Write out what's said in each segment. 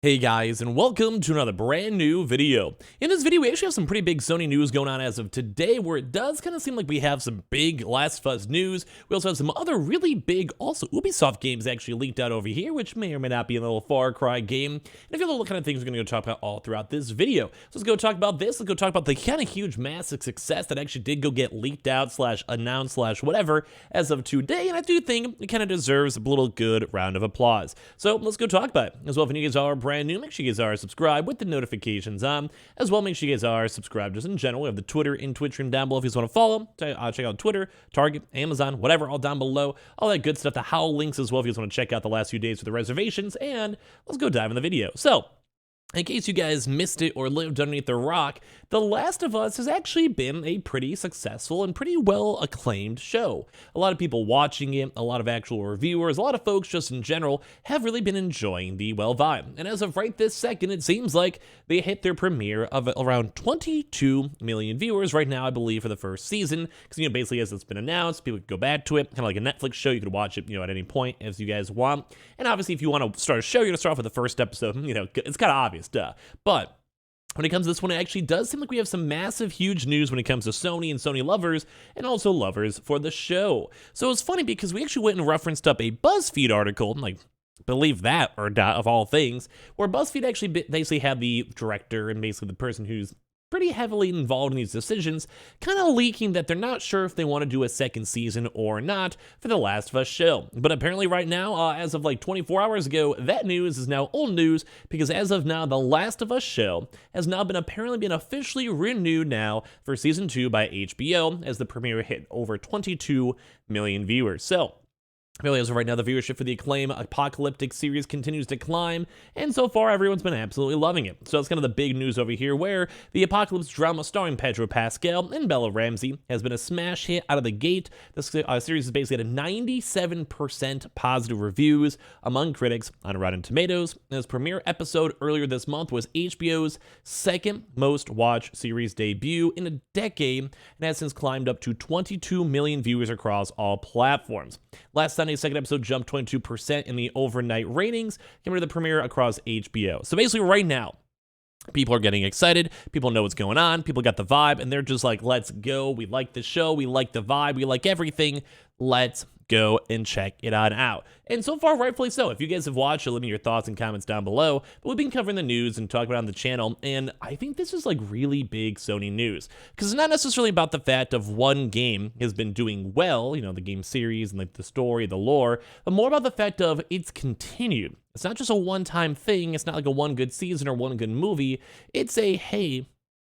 Hey guys, and welcome to another brand new video. In this video, we actually have some pretty big Sony news going on as of today, where it does kind of seem like we have some big Last of Us news. We also have some other really big, also Ubisoft games actually leaked out over here, which may or may not be a little Far Cry game. And if you know what kind of things we're going to go talk about all throughout this video. So let's go talk about this. Let's go talk about the kind of huge, massive success that actually did go get leaked out / announced / whatever as of today. And I do think it kind of deserves a little good round of applause. So let's go talk about it. As well, if you guys are brand new, make sure you guys are subscribed with the notifications on. As well, make sure you guys are subscribed just in general. We have the Twitter and Twitch stream down below if you guys want to follow. Check out Twitter, Target, Amazon, whatever, all down below. All that good stuff. The Howl links as well if you guys want to check out the last few days for the reservations. And let's go dive in the video. So, in case you guys missed it or lived underneath the rock, The Last of Us has actually been a pretty successful and pretty well acclaimed show. A lot of people watching it, a lot of actual reviewers, a lot of folks just in general have really been enjoying the vibe. And as of right this second, it seems like they hit their premiere of around 22 million viewers right now, I believe, for the first season. Because, basically as it's been announced, people can go back to it, kind of like a Netflix show. You could watch it, at any point as you guys want. And obviously, if you want to start a show, you're going to start off with the first episode. It's kind of obvious. Duh. But when it comes to this one, it actually does seem like we have some massive, huge news when it comes to Sony and Sony lovers, and also lovers for the show. So it's funny because we actually went and referenced up a BuzzFeed article, believe that or not, of all things, where BuzzFeed actually basically had the director and basically the person who's pretty heavily involved in these decisions, kind of leaking that they're not sure if they want to do a second season or not for The Last of Us show. But apparently right now, as of 24 hours ago, that news is now old news, because as of now, The Last of Us show has now apparently been officially renewed now for season 2 by HBO, as the premiere hit over 22 million viewers. So, really, as of right now, the viewership for the acclaimed apocalyptic series continues to climb, and so far, everyone's been absolutely loving it. So that's kind of the big news over here, where the apocalypse drama starring Pedro Pascal and Bella Ramsey has been a smash hit out of the gate. This series is basically at a 97% positive reviews among critics on Rotten Tomatoes, and its premiere episode earlier this month was HBO's second most watched series debut in a decade, and has since climbed up to 22 million viewers across all platforms. Last Sunday's second episode jumped 22% in the overnight ratings compared to the premiere across HBO. So basically right now, people are getting excited, people know what's going on, people got the vibe, and they're just like, let's go, we like the show, we like the vibe, we like everything, let's go and check it on out. And so far, rightfully so. If you guys have watched it, let me know your thoughts and comments down below. But we've been covering the news and talking about it on the channel, and I think this is really big Sony news. Because it's not necessarily about the fact of one game has been doing well, the game series and the story, the lore, but more about the fact of it's continued. It's not just a one-time thing. It's not like a one good season or one good movie. It's a, hey,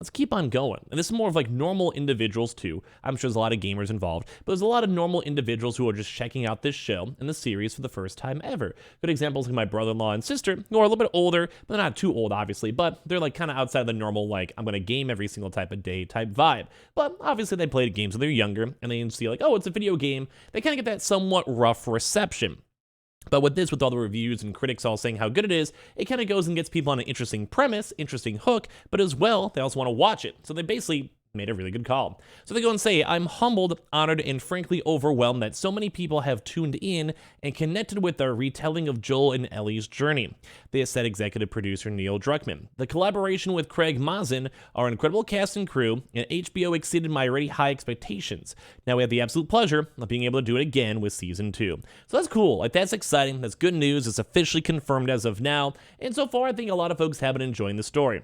let's keep on going. And this is more of normal individuals too. I'm sure there's a lot of gamers involved, but there's a lot of normal individuals who are just checking out this show and the series for the first time ever. Good examples like my brother-in-law and sister, who are a little bit older, but they're not too old, obviously, but they're kind of outside the normal, I'm going to game every single type of day type vibe. But obviously they played games when they're younger, and they see oh, it's a video game. They kind of get that somewhat rough reception. But with this, with all the reviews and critics all saying how good it is, it kind of goes and gets people on an interesting premise, interesting hook, but as well, they also want to watch it. So they basically made a really good call. So they go and say, I'm humbled, honored, and frankly overwhelmed that so many people have tuned in and connected with our retelling of Joel and Ellie's journey. This said executive producer Neil Druckmann. The collaboration with Craig Mazin, our incredible cast and crew, and HBO exceeded my already high expectations. Now we have the absolute pleasure of being able to do it again with season 2. So that's cool. That's exciting. That's good news. It's officially confirmed as of now. And so far, I think a lot of folks have been enjoying the story.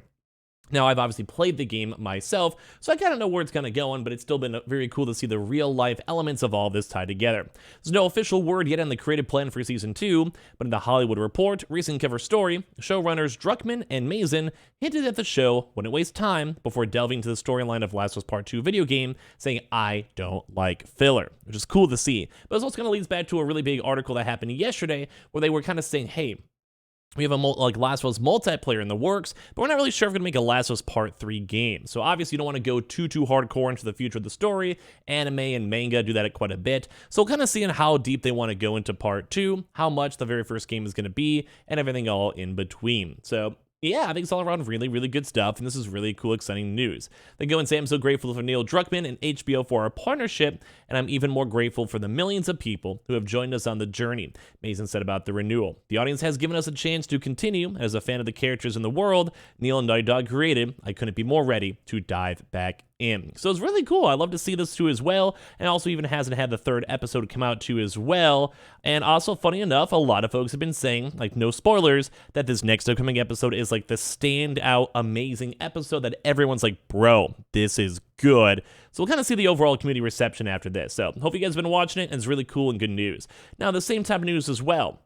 Now, I've obviously played the game myself, so I kind of know where it's kind of going, but it's still been very cool to see the real-life elements of all this tied together. There's no official word yet on the creative plan for Season 2, but in the Hollywood Report, recent cover story, showrunners Druckmann and Mazin hinted at the show wouldn't waste time before delving into the storyline of Last of Us Part 2 video game, saying, I don't like filler, which is cool to see. But it also kind of leads back to a really big article that happened yesterday, where they were kind of saying, hey, we have a Last of Us multiplayer in the works, but we're not really sure if we're going to make a Last of Us Part 3 game. So obviously you don't want to go too hardcore into the future of the story. Anime and manga do that quite a bit. So we'll kind of seeing how deep they want to go into Part 2, how much the very first game is going to be, and everything all in between. So Yeah, I think it's all around really, really good stuff, and this is really cool, exciting news. They go and say, I'm so grateful for Neil Druckmann and HBO for our partnership, and I'm even more grateful for the millions of people who have joined us on the journey. Mason said about the renewal. The audience has given us a chance to continue. As a fan of the characters in the world Neil and Naughty Dog created, I couldn't be more ready to dive back in. So it's really cool. I love to see this too as well, and also even hasn't had the third episode come out too as well. And also, funny enough, a lot of folks have been saying, like, no spoilers, that this next upcoming episode is like the standout amazing episode that everyone's like, bro, this is good. So we'll kind of see the overall community reception after this. So hope you guys have been watching it, and it's really cool and good news. Now, the same type of news as well.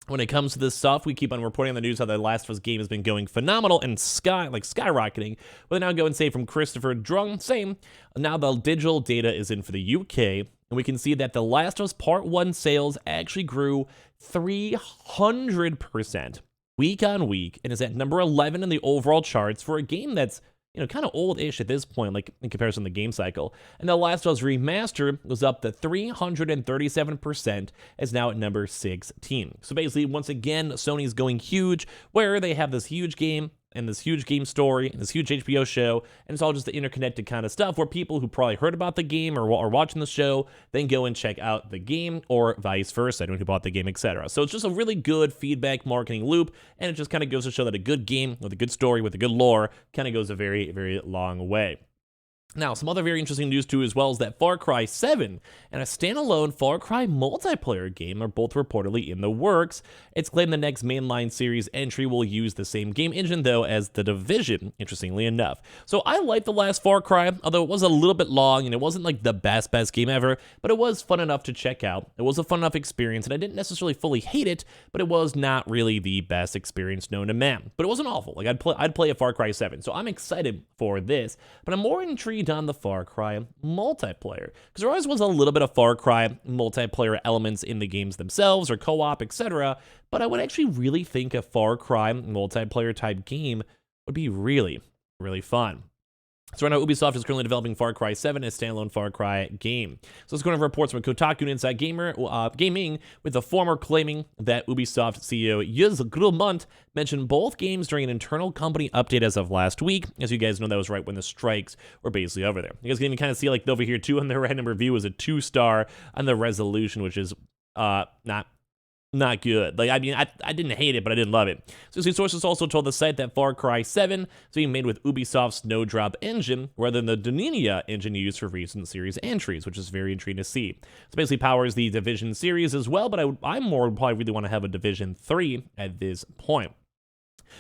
When it comes to this stuff, we keep on reporting on the news how the Last of Us game has been going phenomenal and skyrocketing. But now go and say from Christopher Drung, same. Now the digital data is in for the UK, and we can see that the Last of Us Part 1 sales actually grew 300% week on week, and is at number 11 in the overall charts for a game that's, you know, kind of old-ish at this point, like in comparison to the game cycle. And the Last of Us Remastered was up to 337%, is now at number 16. So basically, once again, Sony's going huge, where they have this huge game, and this huge game story, and this huge HBO show, and it's all just the interconnected kind of stuff where people who probably heard about the game or are watching the show then go and check out the game, or vice versa, anyone who bought the game, etc. So it's just a really good feedback marketing loop, and it just kind of goes to show that a good game with a good story, with a good lore, kind of goes a very, very long way. Now, some other very interesting news too as well is that Far Cry 7 and a standalone Far Cry multiplayer game are both reportedly in the works. It's claimed the next mainline series entry will use the same game engine though as The Division, interestingly enough. So I liked the last Far Cry, although it was a little bit long and it wasn't like the best game ever, but it was fun enough to check out. It was a fun enough experience, and I didn't necessarily fully hate it, but it was not really the best experience known to man. But it wasn't awful. Like I'd play a Far Cry 7, so I'm excited for this, but I'm more intrigued on the Far Cry multiplayer, because there always was a little bit of Far Cry multiplayer elements in the games themselves, or co-op, etc., but I would actually really think a Far Cry multiplayer type game would be really, really fun. So right now, Ubisoft is currently developing Far Cry 7 as a standalone Far Cry game. So let's go over reports from Kotaku and Inside Gaming, with the former claiming that Ubisoft CEO Yves Guillemot mentioned both games during an internal company update as of last week. As you guys know, that was right when the strikes were basically over there. You guys can even kind of see, like, over here too, on the random review was a 2-star on the resolution, which is not good. Like, I mean, I didn't hate it, but I didn't love it. So sources also told the site that Far Cry 7 is being made with Ubisoft's Snowdrop engine, rather than the Dunia engine used for recent series entries, which is very intriguing to see. So basically powers the Division series as well, but I more would probably really want to have a Division 3 at this point.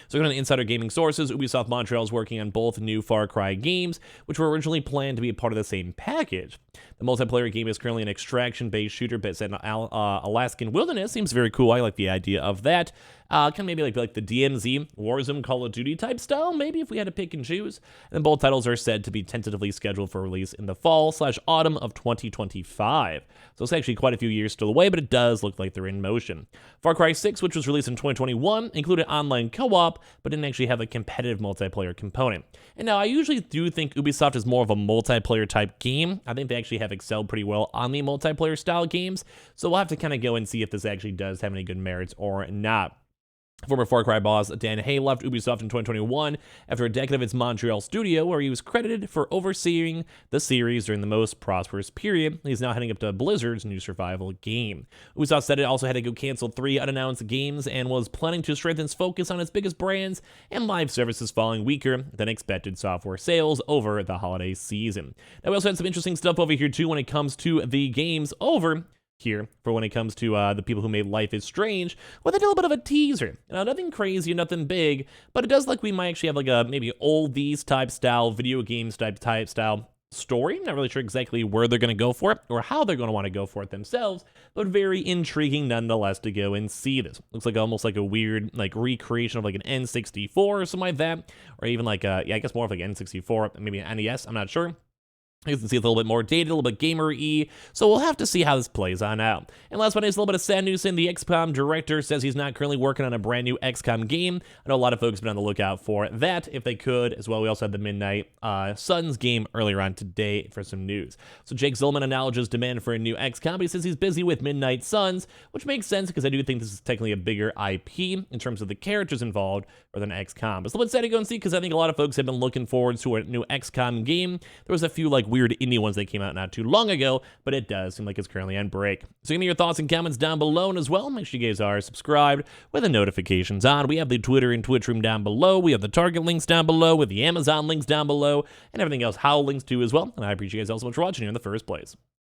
So according to insider gaming sources, Ubisoft Montreal is working on both new Far Cry games, which were originally planned to be a part of the same package. The multiplayer game is currently an extraction-based shooter based in Alaskan wilderness. Seems very cool. I like the idea of that. Kind of maybe like the DMZ, Warzone, Call of Duty type style, maybe, if we had to pick and choose. And both titles are said to be tentatively scheduled for release in the fall/autumn of 2025. So it's actually quite a few years still away, but it does look like they're in motion. Far Cry 6, which was released in 2021, included online co-op, but didn't actually have a competitive multiplayer component. And now, I usually do think Ubisoft is more of a multiplayer type game. I think they actually have excelled pretty well on the multiplayer style games, so we'll have to kind of go and see if this actually does have any good merits or not. Former Far Cry boss Dan Hay left Ubisoft in 2021 after a decade of its Montreal studio, where he was credited for overseeing the series during the most prosperous period. He's now heading up to Blizzard's new survival game. Ubisoft said it also had to go cancel 3 unannounced games and was planning to strengthen its focus on its biggest brands and live services following weaker than expected software sales over the holiday season. Now, we also had some interesting stuff over here too when it comes to the games over here for when it comes to the people who made Life is Strange, where they did a little bit of a teaser. Now, nothing crazy, nothing big, but it does like we might actually have like a maybe oldies type style, video games type style story. Not really sure exactly where they're going to go for it or how they're going to want to go for it themselves, but very intriguing nonetheless to go and see this. Looks like almost like a weird like recreation of like an N64 or something like that, or even like yeah, I guess more of like N64, maybe an NES, I'm not sure. You can see it's a little bit more dated, a little bit gamer-y, so we'll have to see how this plays on out. And last but not least, a little bit of sad news saying the XCOM director says he's not currently working on a brand new XCOM game. I know a lot of folks have been on the lookout for that, if they could, as well. We also had the Midnight Suns game earlier on today for some news. So Jake Zillman acknowledges demand for a new XCOM, but he says he's busy with Midnight Suns, which makes sense because I do think this is technically a bigger IP in terms of the characters involved rather than XCOM. But it's a little bit sad to go and see because I think a lot of folks have been looking forward to a new XCOM game. There was a few like weird indie ones that came out not too long ago, but it does seem like it's currently on break. So give me your thoughts and comments down below, and as well, make sure you guys are subscribed with the notifications on. We have the Twitter and Twitch room down below. We have the Target links down below with the Amazon links down below and everything else Howl links to as well. And I appreciate you guys all so much for watching here in the first place.